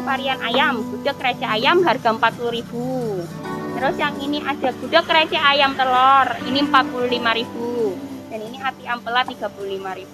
varian ayam, gudeg receh ayam harga 40.000. Terus yang ini ada gudeg receh ayam telur, ini 45.000. Dan ini ati ampela 35.000.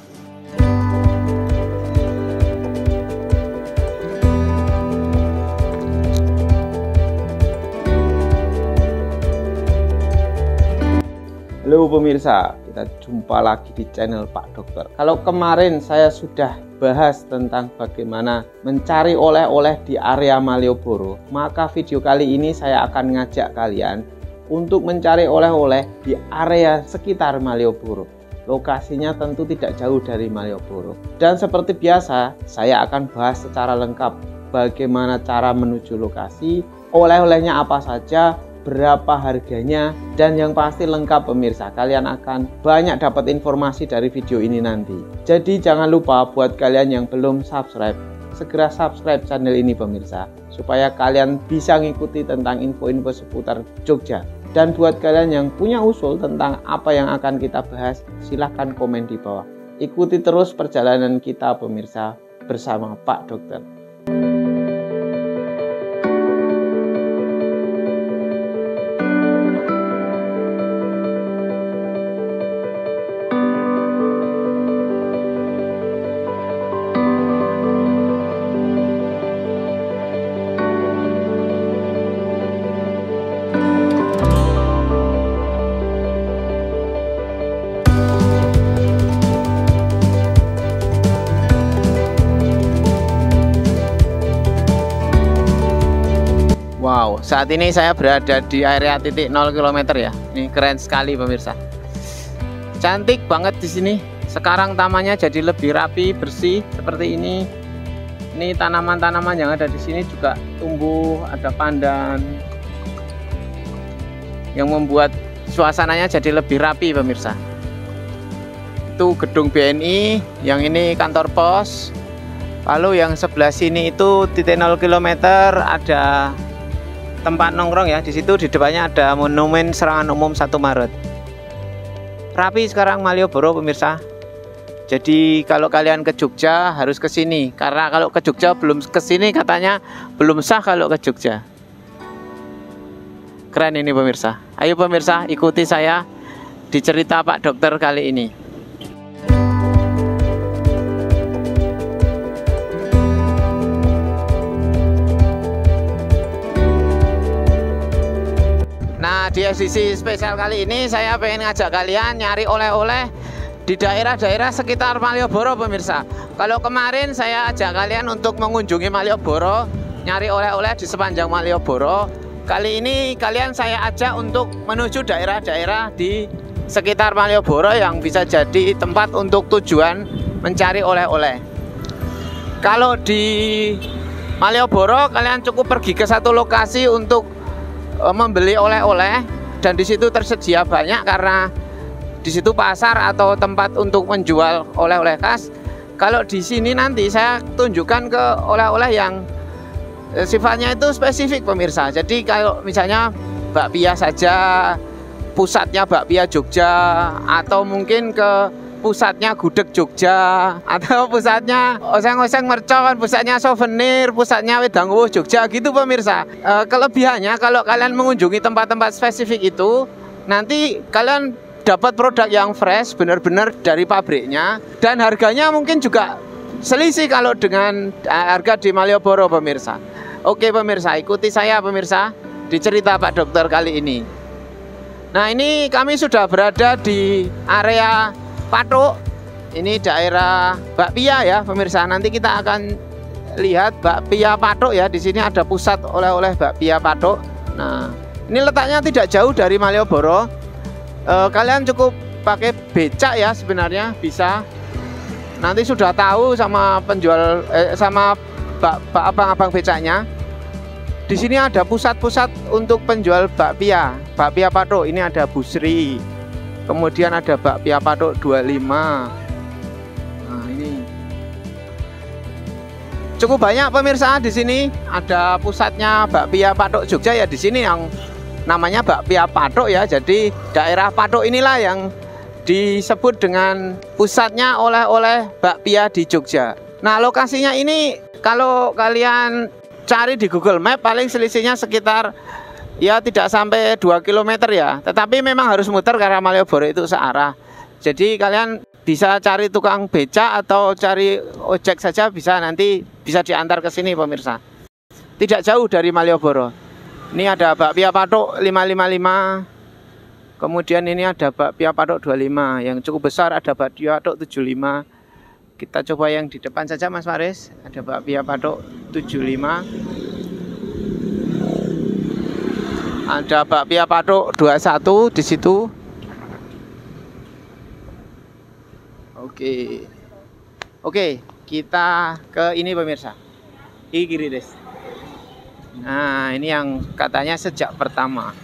Halo pemirsa, kita jumpa lagi di channel Pak Dokter. Kalau kemarin saya sudah bahas tentang bagaimana mencari oleh-oleh di area Malioboro, maka video kali ini saya akan ngajak kalian untuk mencari oleh-oleh di area sekitar Malioboro. Lokasinya tentu tidak jauh dari Malioboro. Dan seperti biasa, saya akan bahas secara lengkap bagaimana cara menuju lokasi, oleh-olehnya apa saja, berapa harganya, dan yang pasti lengkap pemirsa. Kalian akan banyak dapat informasi dari video ini nanti. Jadi jangan lupa buat kalian yang belum subscribe, segera subscribe channel ini pemirsa, supaya kalian bisa ngikuti tentang info-info seputar Jogja. Dan buat kalian yang punya usul tentang apa yang akan kita bahas, silahkan komen di bawah. Ikuti terus perjalanan kita pemirsa bersama Pak Dokter. Wow, saat ini saya berada di area titik 0 km ya. Ini keren sekali pemirsa. Cantik banget di sini. Sekarang tamannya jadi lebih rapi, bersih seperti ini. Ini tanaman-tanaman yang ada di sini juga tumbuh, ada pandan yang membuat suasananya jadi lebih rapi pemirsa. Itu gedung BNI, yang ini kantor pos. Lalu yang sebelah sini itu titik 0 km ada tempat nongkrong ya. Di situ di depannya ada monumen serangan umum 1 Maret. Rapi sekarang Malioboro pemirsa. Jadi kalau kalian ke Jogja harus ke sini, karena kalau ke Jogja belum ke sini katanya belum sah kalau ke Jogja. Keren ini pemirsa. Ayo pemirsa, ikuti saya di cerita Pak Dokter kali ini. Nah, di edisi spesial kali ini saya pengen ngajak kalian nyari oleh-oleh di daerah-daerah sekitar Malioboro pemirsa. Kalau kemarin saya ajak kalian untuk mengunjungi Malioboro, nyari oleh-oleh di sepanjang Malioboro. Kali ini kalian saya ajak untuk menuju daerah-daerah di sekitar Malioboro yang bisa jadi tempat untuk tujuan mencari oleh-oleh. Kalau di Malioboro kalian cukup pergi ke satu lokasi untuk membeli oleh-oleh, dan di situ tersedia banyak karena di situ pasar atau tempat untuk menjual oleh-oleh khas. Kalau di sini nanti saya tunjukkan ke oleh-oleh yang sifatnya itu spesifik pemirsa. Jadi kalau misalnya bakpia saja, pusatnya bakpia Jogja, atau mungkin ke pusatnya gudeg Jogja, atau pusatnya oseng-oseng mercon, pusatnya souvenir, pusatnya wedang wuh Jogja gitu pemirsa. Kelebihannya kalau kalian mengunjungi tempat-tempat spesifik itu, nanti kalian dapat produk yang fresh, benar-benar dari pabriknya, dan harganya mungkin juga selisih kalau dengan harga di Malioboro pemirsa. Oke pemirsa, ikuti saya pemirsa di cerita Pak Dokter kali ini. Nah, ini kami sudah berada di area Patok. Ini daerah bakpia ya pemirsa. Nanti kita akan lihat bakpia Patok ya. Di sini ada pusat oleh-oleh bakpia Patok. Nah, ini letaknya tidak jauh dari Malioboro. Kalian cukup pakai becak ya sebenarnya bisa. Nanti sudah tahu sama penjual sama abang-abang becaknya. Di sini ada pusat-pusat untuk penjual bakpia Patok. Ini ada Busri. Kemudian ada bakpia Patok 25. Nah, ini cukup banyak pemirsa di sini. Ada pusatnya bakpia Patok Jogja ya, di sini yang namanya bakpia Patok ya. Jadi daerah Patok inilah yang disebut dengan pusatnya oleh-oleh bakpia di Jogja. Nah, lokasinya ini kalau kalian cari di Google Map paling selisihnya sekitar ya tidak sampai 2 km ya. Tetapi memang harus muter karena Malioboro itu searah. Jadi kalian bisa cari tukang beca atau cari ojek saja bisa, nanti bisa diantar ke sini pemirsa. Tidak jauh dari Malioboro. Ini ada bakpia patok 555. Kemudian ini ada bakpia patok 25. Yang cukup besar ada bakpia patok 75. Kita coba yang di depan saja Mas Faris. Ada bakpia patok 75. Ada bakpia patok 21 di situ. Oke, kita ke ini pemirsa. Ini kiri des. Nah, ini yang katanya sejak pertama.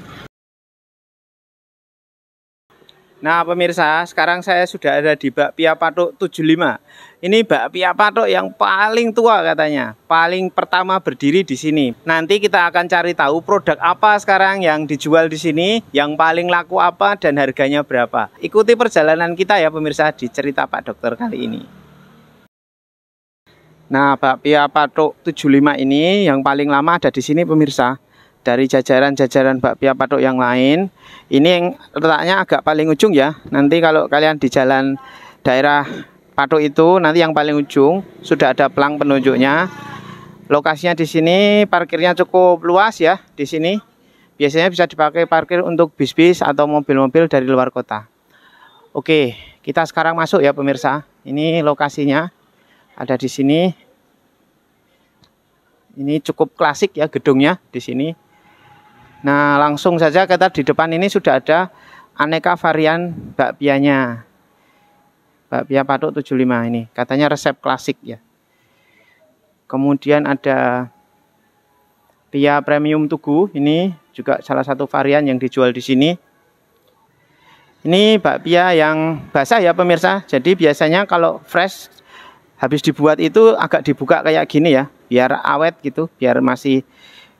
Nah pemirsa, sekarang saya sudah ada di bakpia patok 75. Ini bakpia patok yang paling tua katanya, paling pertama berdiri di sini. Nanti kita akan cari tahu produk apa sekarang yang dijual di sini, yang paling laku apa dan harganya berapa. Ikuti perjalanan kita ya pemirsa di cerita Pak Dokter kali ini. Nah bakpia patok 75 ini yang paling lama ada di sini pemirsa. Dari jajaran-jajaran bakpia patok yang lain, ini yang letaknya agak paling ujung ya. Nanti kalau kalian di jalan daerah patok itu, nanti yang paling ujung sudah ada pelang penunjuknya. Lokasinya di sini, parkirnya cukup luas ya. Di sini biasanya bisa dipakai parkir untuk bis-bis atau mobil-mobil dari luar kota. Oke, kita sekarang masuk ya pemirsa. Ini lokasinya ada di sini. Ini cukup klasik ya gedungnya di sini. Nah langsung saja kita di depan ini sudah ada aneka varian bakpianya. Bakpia patok 75 ini katanya resep klasik ya. Kemudian ada pia premium tugu, ini juga salah satu varian yang dijual di sini. Ini bakpia yang basah ya pemirsa. Jadi biasanya kalau fresh habis dibuat itu agak dibuka kayak gini ya, biar awet gitu, biar masih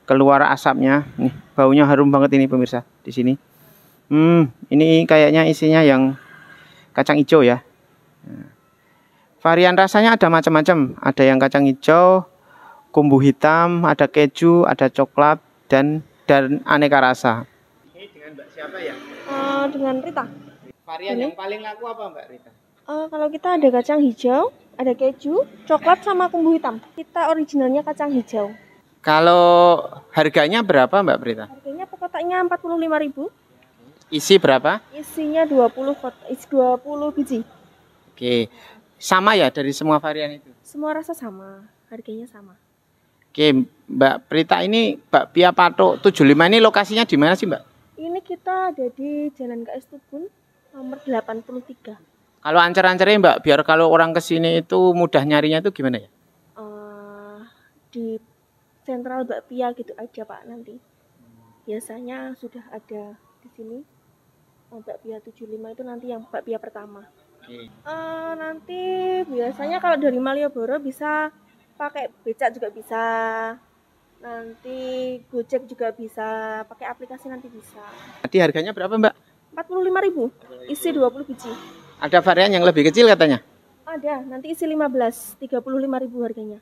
keluar asapnya. Nih, baunya harum banget ini pemirsa di sini. Ini kayaknya isinya yang kacang hijau ya. Nah, varian rasanya ada macam-macam. Ada yang kacang hijau, kumbu hitam, ada keju, ada coklat dan aneka rasa. Ini dengan Mbak siapa ya? Dengan Rita. Varian yang paling laku apa Mbak Rita? Kalau kita ada kacang hijau, ada keju, coklat sama kumbu hitam. Kita originalnya kacang hijau. Kalau harganya berapa Mbak Prita? Harganya per kotaknya 45.000. Isi berapa? Isinya 20 biji. Oke. Sama ya dari semua varian itu? Semua rasa sama, harganya sama. Oke, Mbak Prita, ini bakpia patok 75 ini lokasinya di mana sih Mbak? Ini kita ada di Jalan KS Tubun nomor 83. Kalau ancar-ancarnya Mbak, biar kalau orang kesini itu mudah nyarinya itu gimana ya? Di sentral bakpia gitu aja Pak nanti. Biasanya sudah ada di sini. Bakpia 75 itu nanti yang bakpia pertama. Oke. Nanti biasanya kalau dari Malioboro bisa pakai becak juga bisa. Nanti Gojek juga bisa, pakai aplikasi nanti bisa. Tadi harganya berapa Mbak? 45.000, isi 20 biji. Ada varian yang lebih kecil katanya? Ada, nanti isi 15, 35.000 harganya.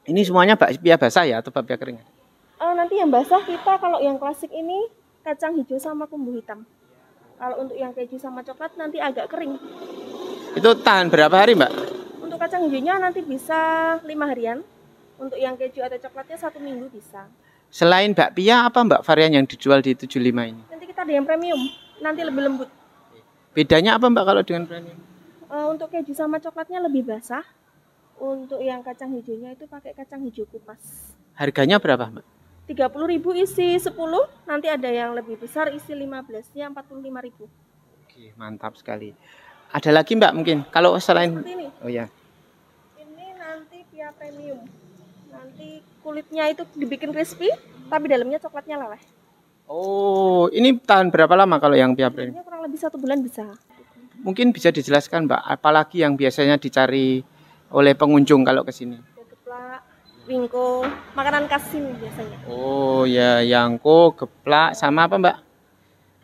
Ini semuanya bakpia basah ya atau bakpia kering? Nanti yang basah kita kalau yang klasik ini kacang hijau sama kumbu hitam. Kalau untuk yang keju sama coklat nanti agak kering. Itu tahan berapa hari Mbak? Untuk kacang hijaunya nanti bisa 5 harian. Untuk yang keju atau coklatnya 1 minggu bisa. Selain bakpia apa Mbak varian yang dijual di 75 ini? Nanti kita ada yang premium, nanti lebih lembut. Bedanya apa Mbak kalau dengan premium? Untuk keju sama coklatnya lebih basah. Untuk yang kacang hijaunya itu pakai kacang hijau kupas. Harganya berapa Mbak? 30.000 isi 10, nanti ada yang lebih besar isi 15-nya 45.000. Oke, mantap sekali. Ada lagi Mbak mungkin? Kalau selain ini. Oh ya. Ini nanti pia premium. Nanti kulitnya itu dibikin crispy, tapi dalamnya coklatnya leleh. Oh, ini tahan berapa lama kalau yang pia premium? Ini kurang lebih 1 bulan bisa. Mungkin bisa dijelaskan Mbak, apalagi yang biasanya dicari oleh pengunjung kalau ke sini? Geplak, wingko, makanan khas sini biasanya. Oh ya, yangko, geplak, sama apa Mbak?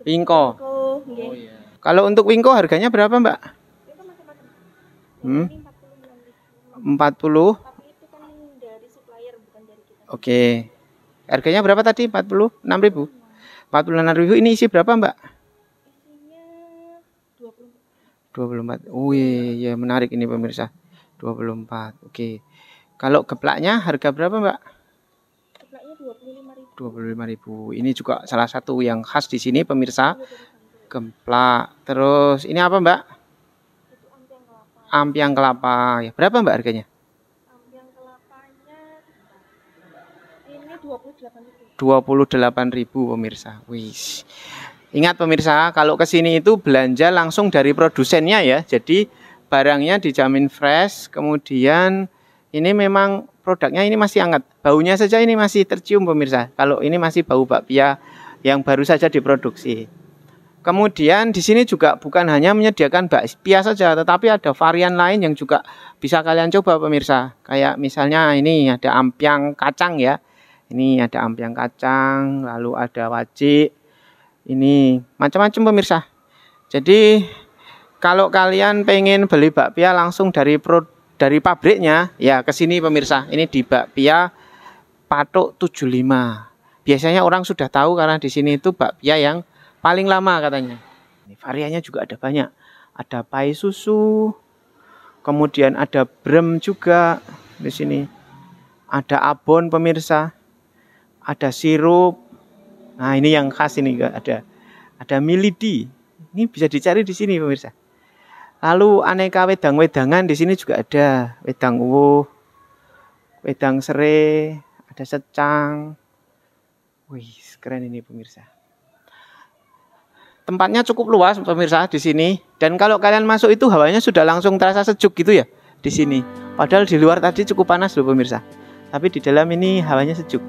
Wingko. Oh, iya. Kalau untuk wingko harganya berapa Mbak? Itu macam-macam. 40. Tapi itu kan dari supplier bukan dari kita. Oke. Harganya berapa tadi? 46.000. 46.000. Ini isi berapa, Mbak? Isinya 24. 24. Wih, ya menarik ini pemirsa. 24. Oke. Kalau geplaknya harga berapa, Mbak? Geplaknya 25.000. 25.000. Ini juga salah satu yang khas di sini pemirsa. Gemplak. Terus ini apa, Mbak? Itu ampiang kelapa. Ampiang kelapa. Ya, berapa, Mbak, harganya? Ampiang kelapanya ini 28.000. 28.000 pemirsa. Wis. Ingat pemirsa, kalau ke sini itu belanja langsung dari produsennya ya. Jadi barangnya dijamin fresh, kemudian ini memang produknya ini masih hangat. Baunya saja ini masih tercium pemirsa. Kalau ini masih bau bakpia yang baru saja diproduksi. Kemudian di sini juga bukan hanya menyediakan bakpia saja, tetapi ada varian lain yang juga bisa kalian coba pemirsa. Kayak misalnya ini ada ampiang kacang ya. Ini ada ampiang kacang, lalu ada wajik. Ini macam-macam pemirsa. Jadi kalau kalian pengen beli bakpia langsung dari pabriknya, ya ke sini pemirsa. Ini di Bakpia Patok 75. Biasanya orang sudah tahu karena di sini itu bakpia yang paling lama katanya. Ini variannya juga ada banyak. Ada pai susu, kemudian ada brem juga di sini. Ada abon pemirsa. Ada sirup. Nah, ini yang khas ini ada. Ada milidi. Ini bisa dicari di sini pemirsa. Lalu aneka wedang-wedangan di sini juga ada. Wedang uwuh, wedang serai, ada secang. Wih, keren ini pemirsa. Tempatnya cukup luas pemirsa di sini, dan kalau kalian masuk itu hawanya sudah langsung terasa sejuk gitu ya di sini. Padahal di luar tadi cukup panas loh pemirsa, tapi di dalam ini hawanya sejuk.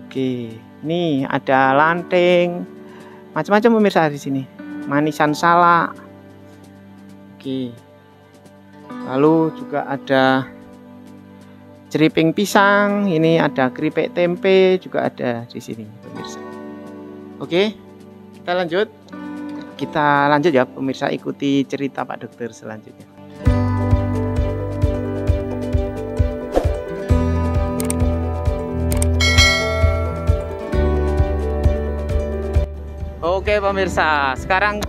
Oke, ini ada lanting, macam-macam pemirsa di sini. Manisan salak. Oke. Lalu juga ada ceriping pisang, ini ada keripik tempe juga ada di sini pemirsa. Oke. Kita lanjut ya pemirsa, ikuti cerita Pak Dokter selanjutnya. Oke pemirsa, sekarang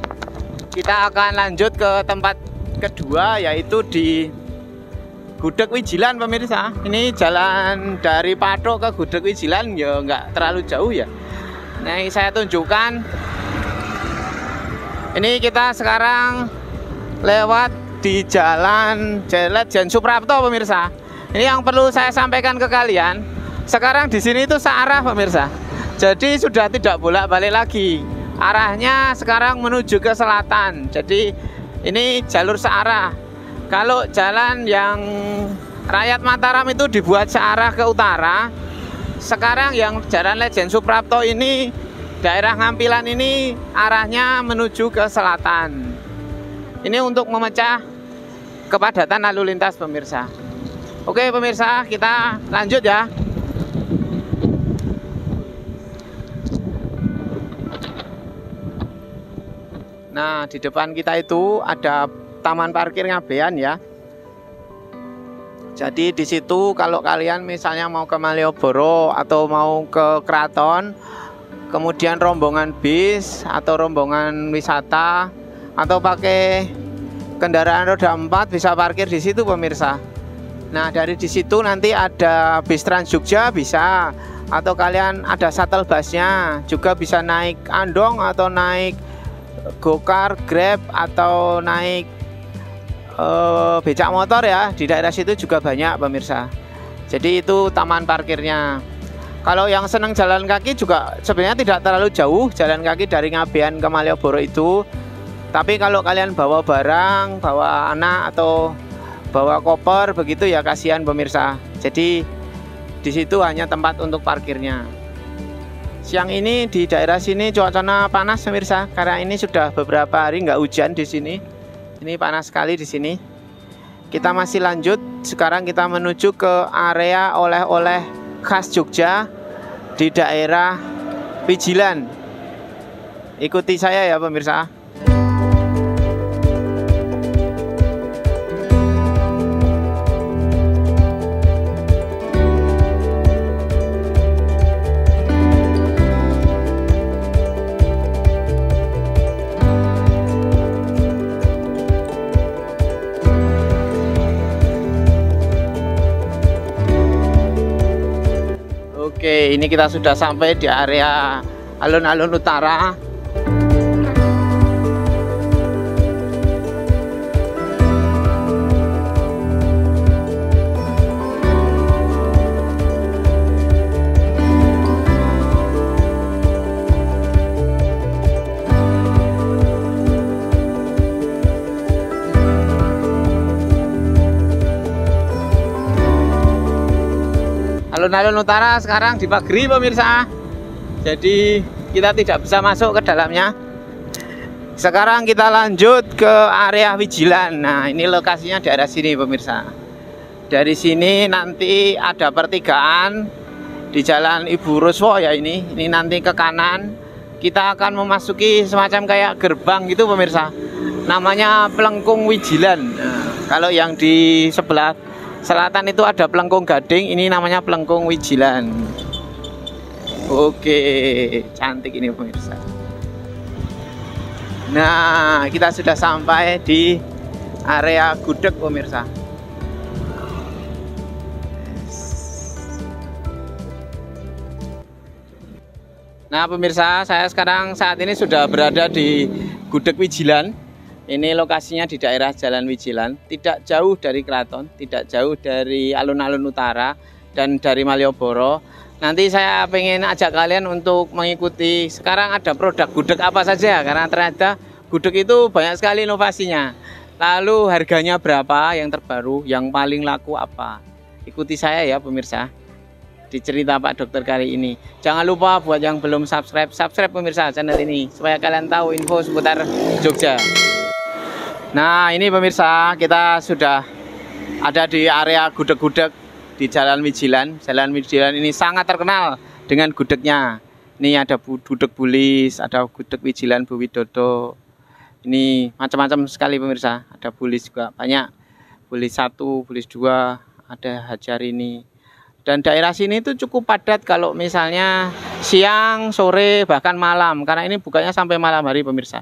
kita akan lanjut ke tempat kedua, yaitu di Gudeg Wijilan pemirsa. Ini jalan dari Patok ke Gudeg Wijilan ya nggak terlalu jauh ya. Nah, saya tunjukkan. Ini kita sekarang lewat di jalan Jenderal Suprapto pemirsa. Ini yang perlu saya sampaikan ke kalian. Sekarang di sini itu searah pemirsa. Jadi sudah tidak bolak-balik lagi. Arahnya sekarang menuju ke selatan. Jadi ini jalur searah. Kalau jalan yang Rakyat Mataram itu dibuat searah ke utara. Sekarang yang Jalan Lejen Suprapto ini, daerah Ngampilan ini arahnya menuju ke selatan. Ini untuk memecah kepadatan lalu lintas pemirsa. Oke pemirsa, kita lanjut ya. Nah, di depan kita itu ada taman parkir Ngabean ya. Jadi di situ kalau kalian misalnya mau ke Malioboro atau mau ke Keraton, kemudian rombongan bis atau rombongan wisata atau pakai kendaraan roda 4 bisa parkir di situ pemirsa. Nah, dari di situ nanti ada bis Trans Jogja bisa, atau kalian ada shuttle busnya, juga bisa naik andong atau naik gokar, grab atau naik becak motor ya. Di daerah situ juga banyak pemirsa. Jadi itu taman parkirnya. Kalau yang senang jalan kaki juga sebenarnya tidak terlalu jauh jalan kaki dari Ngabean ke Malioboro itu. Tapi kalau kalian bawa barang, bawa anak atau bawa koper begitu ya kasihan pemirsa. Jadi di situ hanya tempat untuk parkirnya. Siang ini di daerah sini cuacanya panas pemirsa, karena ini sudah beberapa hari nggak hujan di sini. Ini panas sekali di sini. Kita masih lanjut. Sekarang kita menuju ke area oleh-oleh khas Jogja di daerah Wijilan. Ikuti saya ya pemirsa. Oke, ini kita sudah sampai di area alun-alun utara. Alun-alun utara sekarang dipagari pemirsa. Jadi kita tidak bisa masuk ke dalamnya. Sekarang kita lanjut ke area Wijilan. Nah, ini lokasinya di area sini pemirsa. Dari sini nanti ada pertigaan di Jalan Ibu Ruswo ya ini. Ini nanti ke kanan kita akan memasuki semacam kayak gerbang gitu pemirsa. Namanya Plengkung Wijilan. Nah, kalau yang di sebelah selatan itu ada Plengkung Gading, ini namanya Plengkung Wijilan. Oke, cantik ini pemirsa. Nah, kita sudah sampai di area gudeg pemirsa. Nah pemirsa, saya sekarang saat ini sudah berada di Gudeg Wijilan. Ini lokasinya di daerah Jalan Wijilan, tidak jauh dari keraton, tidak jauh dari alun-alun utara dan dari Malioboro. Nanti saya pengen ajak kalian untuk mengikuti sekarang ada produk gudeg apa saja, karena ternyata gudeg itu banyak sekali inovasinya. Lalu harganya berapa yang terbaru, yang paling laku apa. Ikuti saya ya pemirsa di cerita Pak Dokter kali ini. Jangan lupa buat yang belum subscribe pemirsa channel ini supaya kalian tahu info seputar Jogja. Nah ini pemirsa, kita sudah ada di area gudeg-gudeg di Jalan Wijilan. Jalan Wijilan ini sangat terkenal dengan gudegnya. Ini ada gudeg Bulis, ada gudeg Wijilan Bu Widodo. Ini macam-macam sekali pemirsa. Ada Bulis juga banyak, Bulis 1, Bulis 2, ada Hajarini. Dan daerah sini itu cukup padat kalau misalnya siang, sore, bahkan malam. Karena ini bukanya sampai malam hari pemirsa.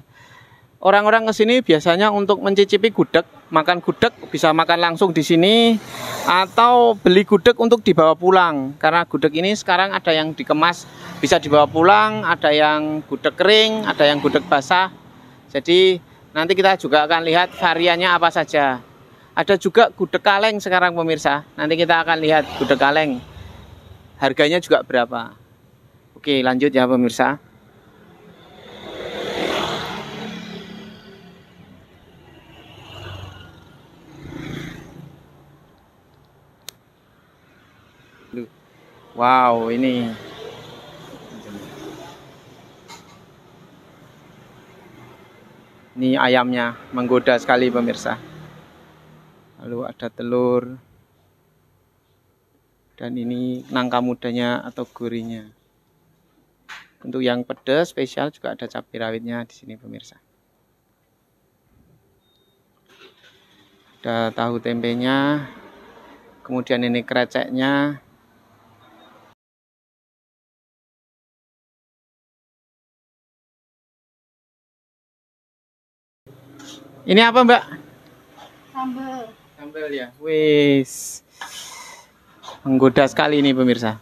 Orang-orang ke sini biasanya untuk mencicipi gudeg, makan gudeg, bisa makan langsung di sini atau beli gudeg untuk dibawa pulang. Karena gudeg ini sekarang ada yang dikemas bisa dibawa pulang, ada yang gudeg kering, ada yang gudeg basah. Jadi nanti kita juga akan lihat variannya apa saja. Ada juga gudeg kaleng sekarang pemirsa. Nanti kita akan lihat gudeg kaleng. Harganya juga berapa. Oke, lanjut ya pemirsa. Wow, ini ayamnya menggoda sekali pemirsa. Lalu ada telur. Dan ini nangka mudanya atau gurinya. Untuk yang pedas spesial juga ada cabai rawitnya di sini pemirsa. Ada tahu tempenya. Kemudian ini kreceknya. Ini apa Mbak? Sambal. Sambal ya. Wis. Menggoda sekali ini pemirsa.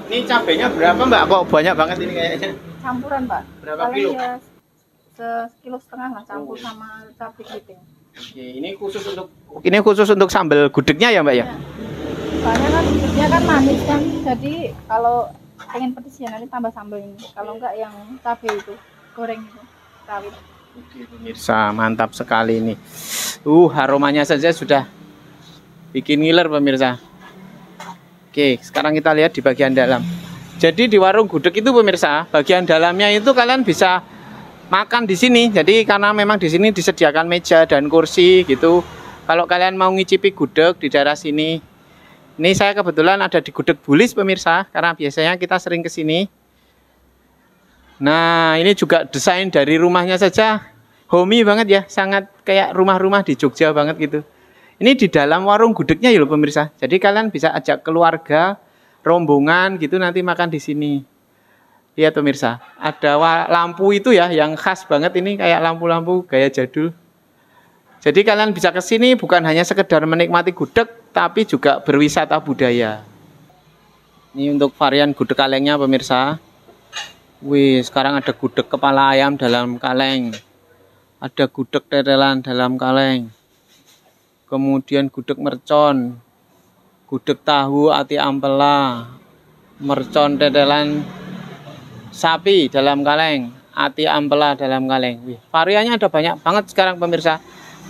Ini cabenya berapa Mbak? Kok banyak banget ini kayaknya? Campuran Pak. Berapa Paling kilo? ya 1,5 kilo lah campur sama cabai giting. Oke, ini khusus untuk sambal gudegnya ya Mbak ya? Soalnya kan gudegnya kan manis kan. Jadi kalau pengen pedes ya nanti tambah sambal ini. Kalau enggak yang cabai itu goreng itu rawit. Oke pemirsa, mantap sekali ini. Aromanya saja sudah bikin ngiler pemirsa. Oke, sekarang kita lihat di bagian dalam. Jadi di warung gudeg itu pemirsa, bagian dalamnya itu kalian bisa makan di sini. Jadi karena memang di sini disediakan meja dan kursi gitu. Kalau kalian mau ngicipi gudeg di daerah sini. Ini saya kebetulan ada di Gudeg Bulis pemirsa, karena biasanya kita sering ke sini. Nah, ini juga desain dari rumahnya saja homey banget ya, sangat kayak rumah-rumah di Jogja banget gitu. Ini di dalam warung gudegnya ya loh pemirsa. Jadi kalian bisa ajak keluarga, rombongan gitu nanti makan di sini. Lihat pemirsa, ada lampu itu ya yang khas banget ini kayak lampu-lampu gaya jadul. Jadi kalian bisa ke sini bukan hanya sekedar menikmati gudeg, tapi juga berwisata budaya. Ini untuk varian gudeg kalengnya pemirsa. Wih, sekarang ada gudeg kepala ayam dalam kaleng. Ada gudeg tetelan dalam kaleng. Kemudian gudeg mercon. Gudeg tahu ati ampela. Mercon tetelan sapi dalam kaleng. Ati ampela dalam kaleng. Wih, variannya ada banyak banget sekarang pemirsa.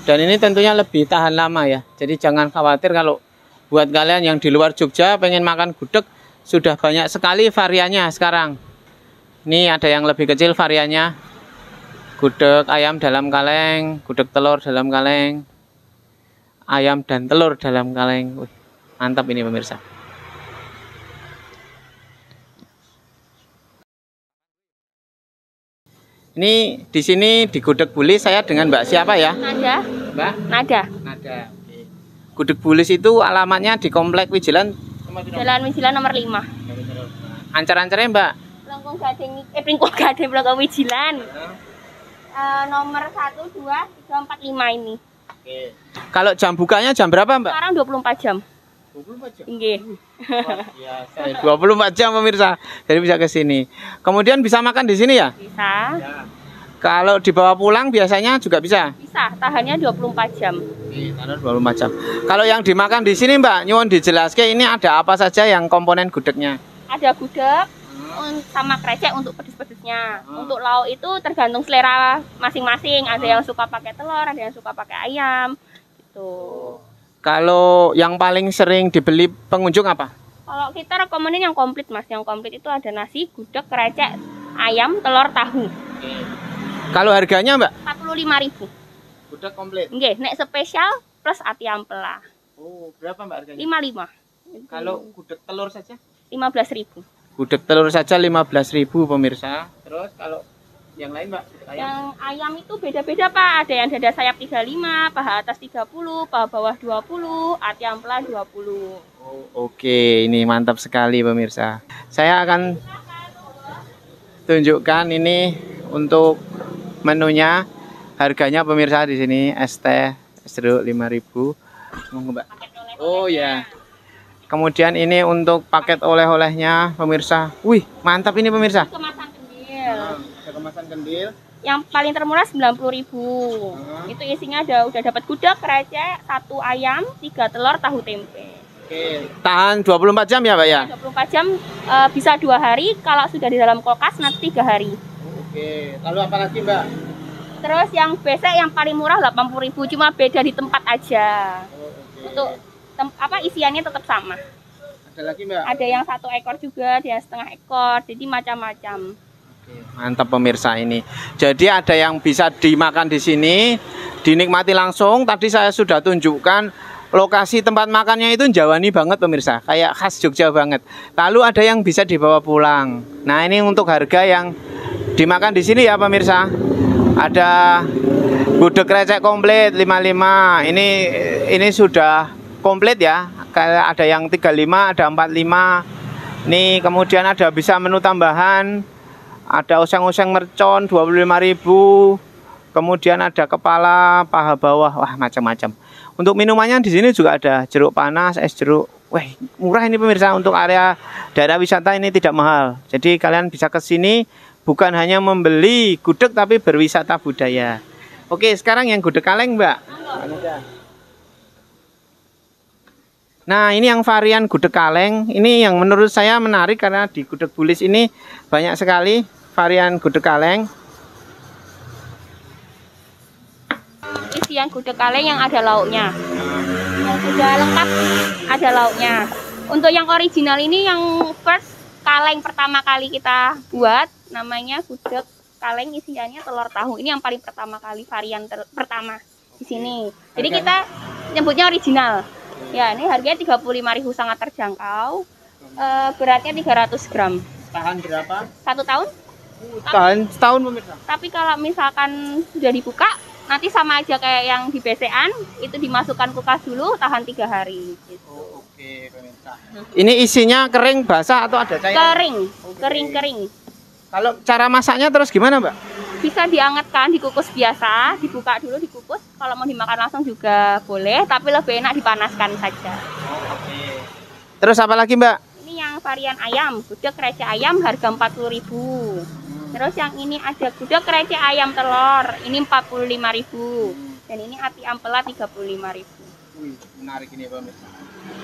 Dan ini tentunya lebih tahan lama ya. Jadi jangan khawatir kalau buat kalian yang di luar Jogja pengen makan gudeg, sudah banyak sekali variannya sekarang. Ini ada yang lebih kecil variannya. Gudeg ayam dalam kaleng, gudeg telur dalam kaleng, ayam dan telur dalam kaleng. Wih, mantap ini pemirsa. Ini di sini di Gudeg Bulis saya dengan Mbak siapa ya? Nada. Mbak? Nada. Nada. Oke. Gudeg Bulis itu alamatnya di Komplek Wijilan Jalan Wijilan nomor 5. Ancar-ancarnya Mbak? Pelengkung Gading, Pelengkung Gading, Pelengkung Wijilan. Nomor 1, 2, 3, 4, 5 ini. Oke. Kalau jam bukanya jam berapa Mbak? Sekarang 24 jam. 24 jam? Nggih. Biasa. 24 jam pemirsa. Jadi bisa ke sini. Kemudian bisa makan di sini ya? Bisa. Ya. Kalau dibawa pulang biasanya juga bisa? Bisa, tahannya 24 jam. Oke, tahan 24 jam. Kalau yang dimakan di sini Mbak, nyuwun dijelaskan ini ada apa saja yang komponen gudegnya? Ada gudeg sama krecek untuk pedes-pedesnya. Untuk lauk itu tergantung selera masing-masing. Ada yang suka pakai telur, ada yang suka pakai ayam. Gitu. Kalau yang paling sering dibeli pengunjung apa? Kalau kita rekomenin yang komplit Mas. Yang komplit itu ada nasi, gudeg, krecek, ayam, telur, tahu. Oke. Kalau harganya Mbak? 45.000. Gudeg komplit. Nggih, nek spesial plus ati ampela. Oh, berapa Mbak harganya? 55. Kalau gudeg telur saja? 15.000. Gudeg telur saja 15.000 pemirsa. Terus kalau yang lain Mbak? Yang ayam itu beda-beda Pak. Ada yang dada sayap 35, paha atas 30, paha bawah 20, ati ampela 20. Oh, oke, ini mantap sekali pemirsa. Saya akan tunjukkan ini untuk menunya. Harganya pemirsa di sini es teh jeruk 5.000. Monggo Mbak. Oh ya. Kemudian ini untuk paket oleh-olehnya pemirsa. Wih, mantap ini pemirsa. Kemasan kendil. Ada kemasan kendil. Yang paling termurah 90.000. Itu isinya udah dapat gudeg, krecek, 1 ayam, 3 telur, tahu tempe. Oke, tahan 24 jam ya Mbak ya? 24 jam bisa 2 hari, kalau sudah di dalam kulkas nanti 3 hari. Oke, lalu apa lagi Mbak? Terus yang besek yang paling murah 80.000, cuma beda di tempat aja. Untuk isiannya tetap sama. Ada lagi Mbak? Ada yang 1 ekor juga, ada yang setengah ekor, jadi macam-macam. Mantap pemirsa ini. Jadi ada yang bisa dimakan di sini, dinikmati langsung. Tadi saya sudah tunjukkan lokasi tempat makannya itu jawani banget pemirsa, kayak khas Jogja banget. Lalu ada yang bisa dibawa pulang. Nah, ini untuk harga yang dimakan di sini ya pemirsa. Ada gudeg krecek komplit 55. Ini sudah komplit ya. Kayak ada yang 35, ada 45. Nih, kemudian ada bisa menu tambahan. Ada oseng-oseng mercon 25.000. Kemudian ada kepala, paha bawah, wah macam-macam. Untuk minumannya di sini juga ada jeruk panas, es jeruk. Wah, murah ini pemirsa. Untuk area daerah wisata ini tidak mahal. Jadi kalian bisa ke sini bukan hanya membeli gudeg tapi berwisata budaya. Oke, sekarang yang gudeg kaleng, Mbak. Nah, ini yang varian gudeg kaleng. Ini yang menurut saya menarik karena di Gudeg Bulis ini banyak sekali varian gudeg kaleng. Isian gudeg kaleng yang ada lauknya. Yang sudah lengkap ada lauknya. Untuk yang original ini yang first kaleng pertama kali kita buat, namanya gudeg kaleng isiannya telur tahu. Ini yang paling pertama kali varian pertama di sini. Jadi kita nyebutnya original. Ya, ini harganya 35.000, sangat terjangkau. Beratnya 300 gram. Tahan berapa? 1 tahun. Tahan setahun pemirsa. Tapi kalau misalkan sudah dibuka, nanti sama aja kayak yang di BCA-an, itu dimasukkan kulkas dulu, tahan 3 hari. Gitu. Oh, oke pemirsa. Ini isinya kering, basah atau ada cairan? Kering, Okay. kering. Kalau cara masaknya terus gimana Mbak? Bisa diangetkan, dikukus biasa, dibuka dulu, dikukus. Kalau mau dimakan langsung juga boleh, tapi lebih enak dipanaskan saja. Terus apa lagi Mbak? Ini yang varian ayam, gudeg receh ayam harga 40.000. Terus yang ini ada gudeg receh ayam telur, ini 45.000. Dan ini ati ampela 35.000. Menarik ini pemirsa.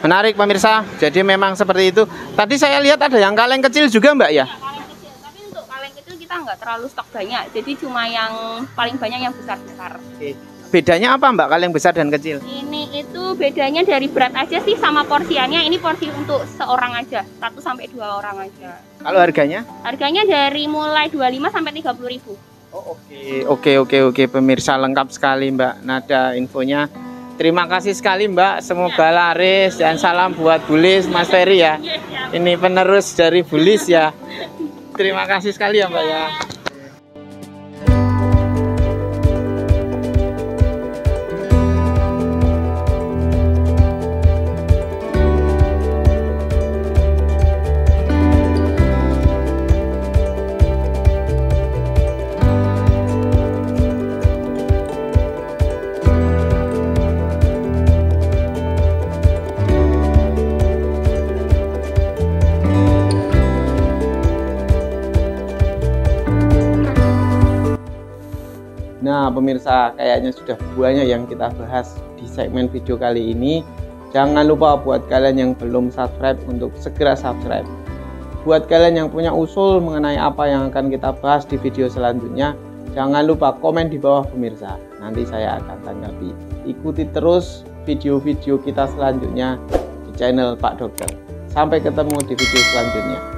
Menarik pemirsa. Jadi memang seperti itu. Tadi saya lihat ada yang kaleng kecil juga Mbak ya? Ya, kaleng kecil. Tapi untuk kaleng kecil kita nggak terlalu stok banyak. Jadi cuma yang paling banyak yang besar-besar. Oke. Bedanya apa Mbak kaleng besar dan kecil? Ini itu bedanya dari berat aja sih sama porsiannya. Ini porsi untuk seorang aja, 1 sampai 2 orang aja. Kalau harganya? Harganya dari mulai 25 sampai 30.000. Oh, oke pemirsa, lengkap sekali Mbak Nada infonya. Terima kasih sekali Mbak, semoga laris dan salam buat Bulis Mas Ferry ya. Ini penerus dari Bulis ya. Terima kasih sekali ya Mbak ya. Nah pemirsa, kayaknya sudah banyak yang kita bahas di segmen video kali ini. Jangan lupa buat kalian yang belum subscribe untuk segera subscribe. Buat kalian yang punya usul mengenai apa yang akan kita bahas di video selanjutnya, jangan lupa komen di bawah pemirsa. Nanti saya akan tanggapi. Ikuti terus video-video kita selanjutnya di channel Pak Dokter. Sampai ketemu di video selanjutnya.